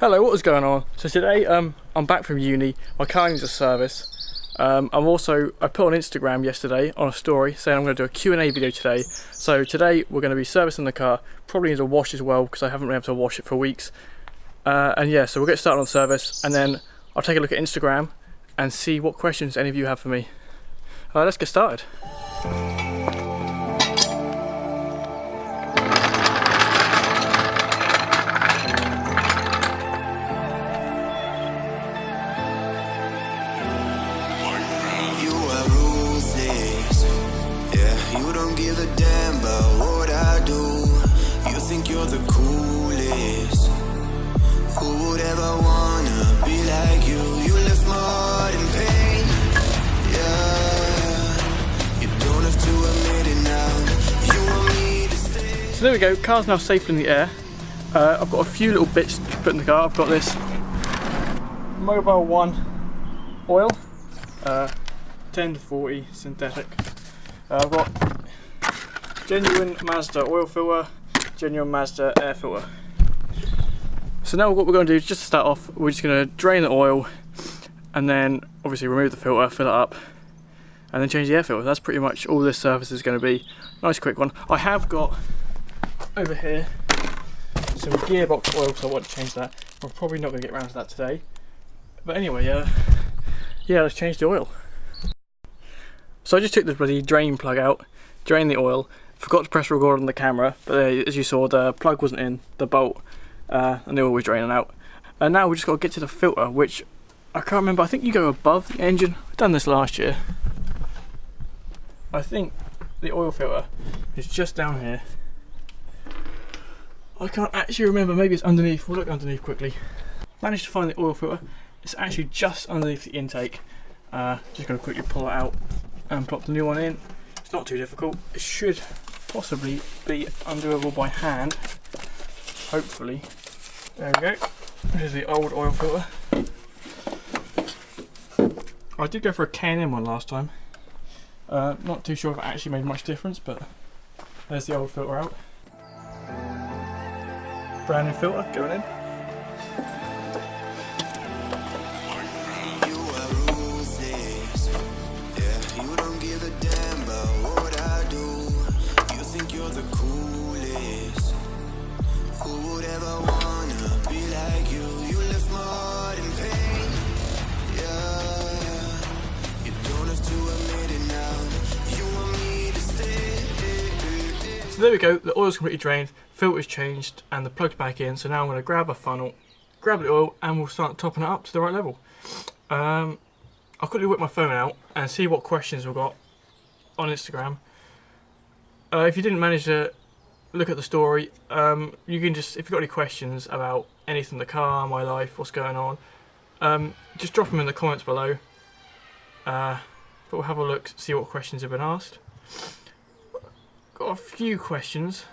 Hello, what was going on? So today I'm back from uni, my car needs a service. I put on Instagram yesterday on a story saying I'm going to do a Q&A video today. So today we're going to be servicing the car, probably needs a wash as well because I haven't been able to wash it for weeks. And yeah, so we'll get started on service and then I'll take a look at Instagram and see what questions any of you have for me. Let's get started. You don't give a damn about what I do. You think you're the coolest. Who would ever wanna be like you? You left my heart in pain. Yeah, you don't have to admit it now. You want me to stay. So there we go, car's now safe in the air. I've got a few little bits to put in the car. I've got this Mobile 1 oil, 10 to 40 synthetic. I've got genuine Mazda oil filter, genuine Mazda air filter. So now what we're going to do is, just to start off, we're just going to drain the oil and then obviously remove the filter, fill it up and then change the air filter. That's pretty much all this service is going to be. Nice quick one. I have got over here some gearbox oil, so I want to change that. We're probably not going to get around to that today. But anyway, yeah, let's change the oil. So I just took the bloody drain plug out, drained the oil, forgot to press record on the camera, but as you saw the plug wasn't in, the bolt, and the oil was draining out. And now we just got to get to the filter, which I can't remember, I think you go above the engine. I've done this last year. I think the oil filter is just down here. I can't actually remember, maybe it's underneath. We'll look underneath quickly. Managed to find the oil filter. It's actually just underneath the intake. Just going to quickly pull it out and plop the new one in. It's not too difficult. It should possibly be undoable by hand. Hopefully. There we go. Here's the old oil filter. I did go for a K&M one last time. Not too sure if it actually made much difference, but there's the old filter out. Brand new filter going in. So there we go, the oil's completely drained, filter's changed and the plug's back in, so now I'm going to grab a funnel, grab the oil and we'll start topping it up to the right level. I'll quickly whip my phone out and see what questions we've got on Instagram. If you didn't manage to look at the story, you can just, if you've got any questions about anything in the car, my life, what's going on, just drop them in the comments below. But we'll have a look, see what questions have been asked. Got a few questions.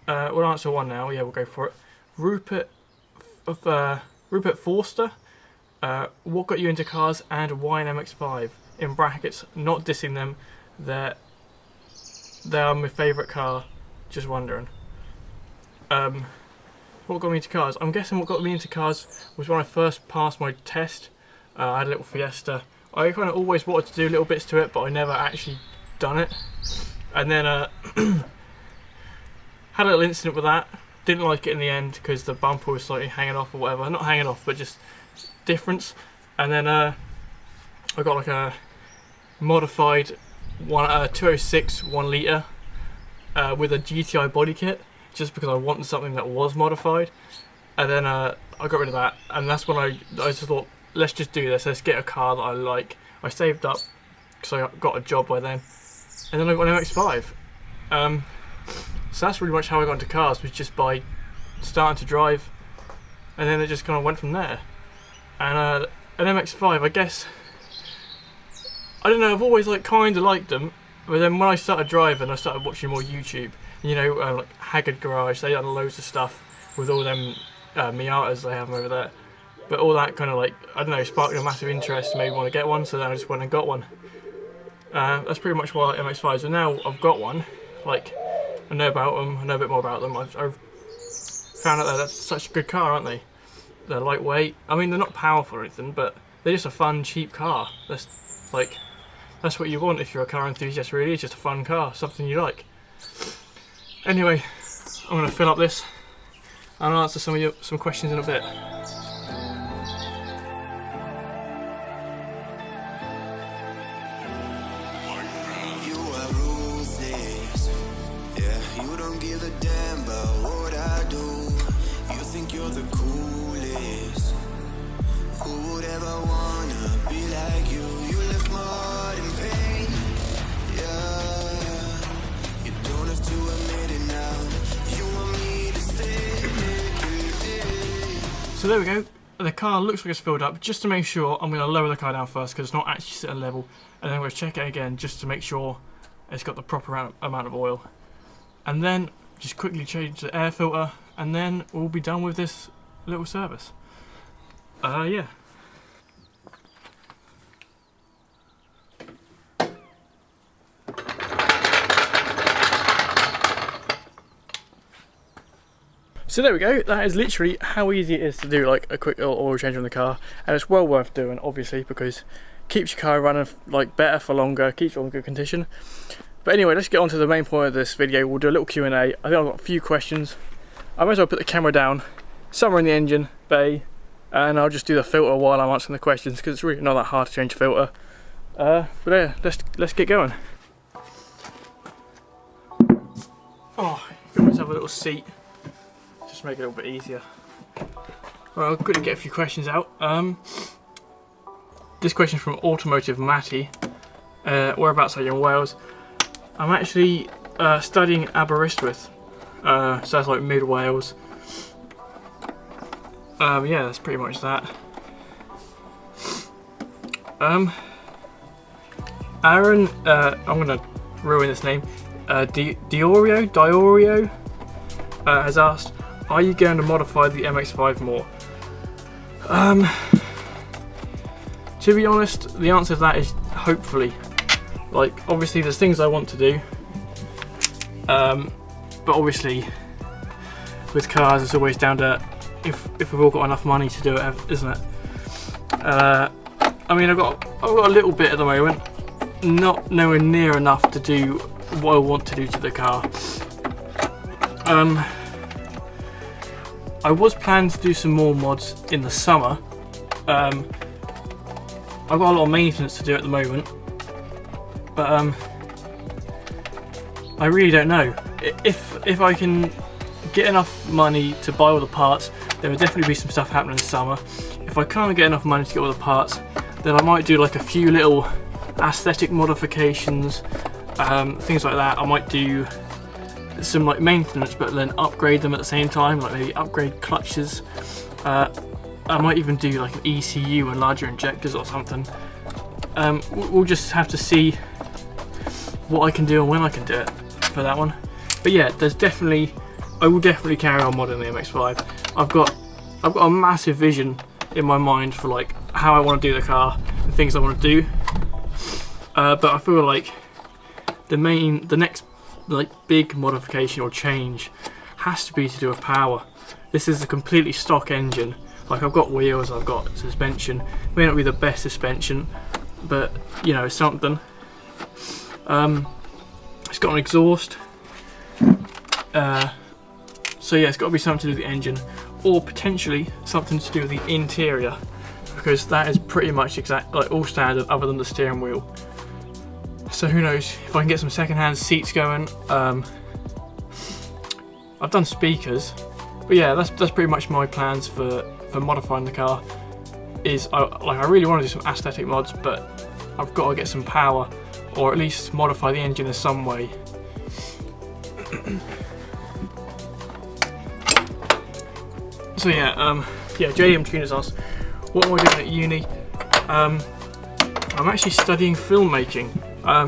We'll answer one now. Yeah, we'll go for it. Rupert Forster. What got you into cars and why an MX5? In brackets, not dissing them. They are my favourite car. Just wondering. What got me into cars? I'm guessing what got me into cars was when I first passed my test. I had a little Fiesta. I kind of always wanted to do little bits to it, but I never actually done it. And then had a little incident with that. Didn't like it in the end because the bumper was slightly hanging off or whatever. Not hanging off, but just difference. And then I got like a modified 206 1 litre with a GTI body kit, just because I wanted something that was modified. And then I got rid of that, and that's when I just thought, let's just do this. Let's get a car that I like. I saved up because I got a job by then. And then I got an MX5. So that's really much how I got into cars, was just by starting to drive, and then it just kind of went from there. And an MX5, I guess, I don't know, I've always like kind of liked them, but then when I started driving, I started watching more YouTube. You know, like Haggard Garage, they done loads of stuff with all them Miatas they have over there. But all that kind of like, I don't know, sparked a massive interest, made me want to get one, so then I just went and got one. That's pretty much why I like MX5s. And now I've got one, like, I know about them, I know a bit more about them. I've found out that that's such a good car, aren't they? They're lightweight. I mean, they're not powerful or anything, but they're just a fun, cheap car. That's what you want if you're a car enthusiast, really. It's just a fun car, something you like. Anyway, I'm going to fill up this and I'll answer some questions in a bit. You are ruthless. Yeah, you don't give a damn about what I do. You think you're the coolest. Who would ever wanna be like you? You left my heart in pain. Yeah, you don't have to admit it now. You want me to stay. So there we go. The car looks like it's filled up. Just to make sure, I'm going to lower the car down first because it's not actually sitting level, and then I'm going to check it again just to make sure it's got the proper amount of oil. And then just quickly change the air filter, and then we'll be done with this little service. Yeah. So there we go, that is literally how easy it is to do like a quick little oil change on the car, and it's well worth doing obviously because it keeps your car running like better for longer, keeps it in good condition. But anyway, let's get on to the main point of this video. We'll do a little Q&A. I think I've got a few questions. I might as well put the camera down somewhere in the engine bay and I'll just do the filter while I'm answering the questions because it's really not that hard to change a filter. But yeah, let's get going. Oh, you can always have a little seat. Just make it a little bit easier. Well, I'll quickly get a few questions out. This question is from Automotive Matty. Whereabouts are you in Wales? I'm actually studying in Aberystwyth, so that's like mid Wales. Yeah, that's pretty much that. Aaron, I'm gonna ruin this name. Diorio has asked, are you going to modify the MX5 more? To be honest, the answer to that is hopefully. Like, obviously there's things I want to do, but obviously with cars it's always down to if we've all got enough money to do it, isn't it? I mean, I've got a little bit at the moment, not nowhere near enough to do what I want to do to the car. I was planning to do some more mods in the summer. I've got a lot of maintenance to do at the moment, but I really don't know. If I can get enough money to buy all the parts, there will definitely be some stuff happening in the summer. If I can't get enough money to get all the parts, then I might do like a few little aesthetic modifications, things like that. I might do some like maintenance but then upgrade them at the same time, like maybe upgrade clutches. I might even do like an ECU and larger injectors or something. We'll just have to see what I can do and when I can do it for that one. But yeah, I will definitely carry on modding the MX5. I've got a massive vision in my mind for like how I want to do the car and things I want to do. But I feel like the next like big modification or change has to be to do with power. This is a completely stock engine. Like, I've got wheels, I've got suspension. It may not be the best suspension, but you know, it's something. It's got an exhaust. So yeah, it's got to be something to do with the engine, or potentially something to do with the interior, because that is pretty much like all standard other than the steering wheel. So who knows, if I can get some second-hand seats going. I've done speakers, but yeah, that's pretty much my plans for modifying the car. I really want to do some aesthetic mods, but I've got to get some power, or at least modify the engine in some way. So yeah, JM Tuners asked, what am I doing at uni? I'm actually studying filmmaking. I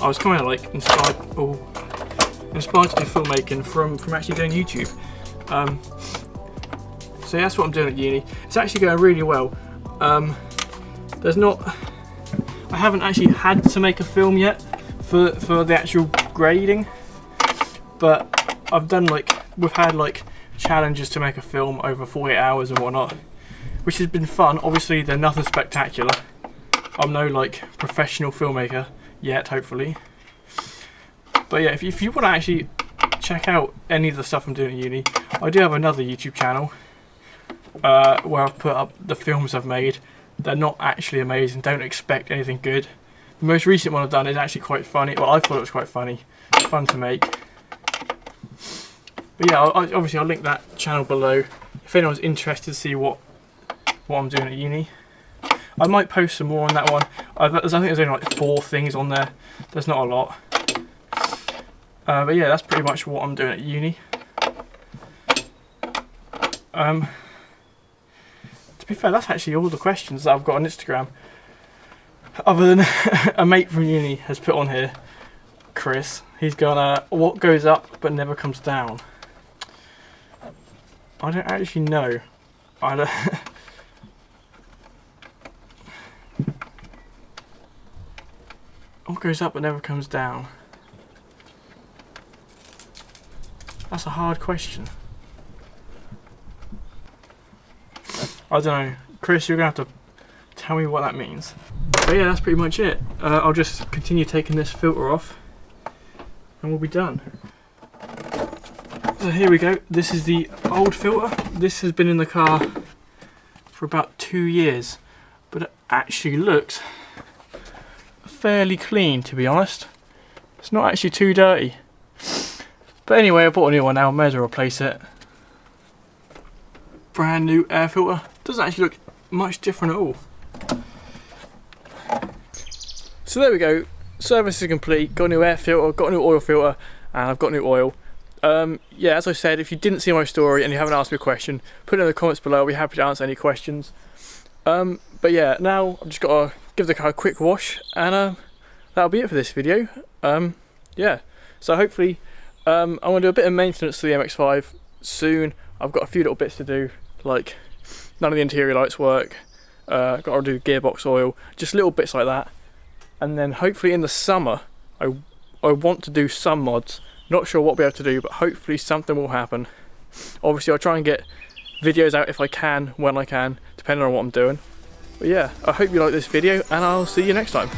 was kind of like inspired to do filmmaking from actually doing YouTube. So yeah, that's what I'm doing at uni. It's actually going really well. I haven't actually had to make a film yet for the actual grading, but we've had like challenges to make a film over 48 hours and whatnot. which has been fun. Obviously they're nothing spectacular. I'm no like professional filmmaker yet, hopefully. But yeah, if you want to actually check out any of the stuff I'm doing at uni, I do have another YouTube channel where I've put up the films I've made. They're not actually amazing, don't expect anything good. The most recent one I've done is actually quite funny. Well, I thought it was quite funny, fun to make. But yeah, obviously I'll link that channel below if anyone's interested to see what I'm doing at uni. I might post some more on that one. I think there's only like 4 things on there. There's not a lot. But yeah, that's pretty much what I'm doing at uni. To be fair, that's actually all the questions that I've got on Instagram. Other than a mate from uni has put on here, Chris. He's gone, what goes up but never comes down? I don't actually know. I don't. What goes up but never comes down? That's a hard question. I don't know. Chris, you're going to have to tell me what that means. But yeah, that's pretty much it. I'll just continue taking this filter off and we'll be done. So here we go. This is the old filter. This has been in the car for about 2 years, but it actually looks fairly clean, to be honest. It's not actually too dirty. But anyway, I bought a new one now, may as well replace it. Brand new air filter. Doesn't actually look much different at all. So there we go, service is complete. Got a new air filter, got a new oil filter, and I've got new oil. Yeah, as I said, if you didn't see my story and you haven't asked me a question, put it in the comments below. I'll be happy to answer any questions. But yeah, now I've just got to give the car a quick wash, and that'll be it for this video. Yeah, so hopefully I'm going to do a bit of maintenance to the MX5 soon. I've got a few little bits to do, like none of the interior lights work, got to do gearbox oil, just little bits like that. And then hopefully in the summer I want to do some mods. Not sure what we'll be able to do, but hopefully something will happen. Obviously I'll try and get videos out if I can, when I can, depending on what I'm doing. But yeah, I hope you like this video and I'll see you next time.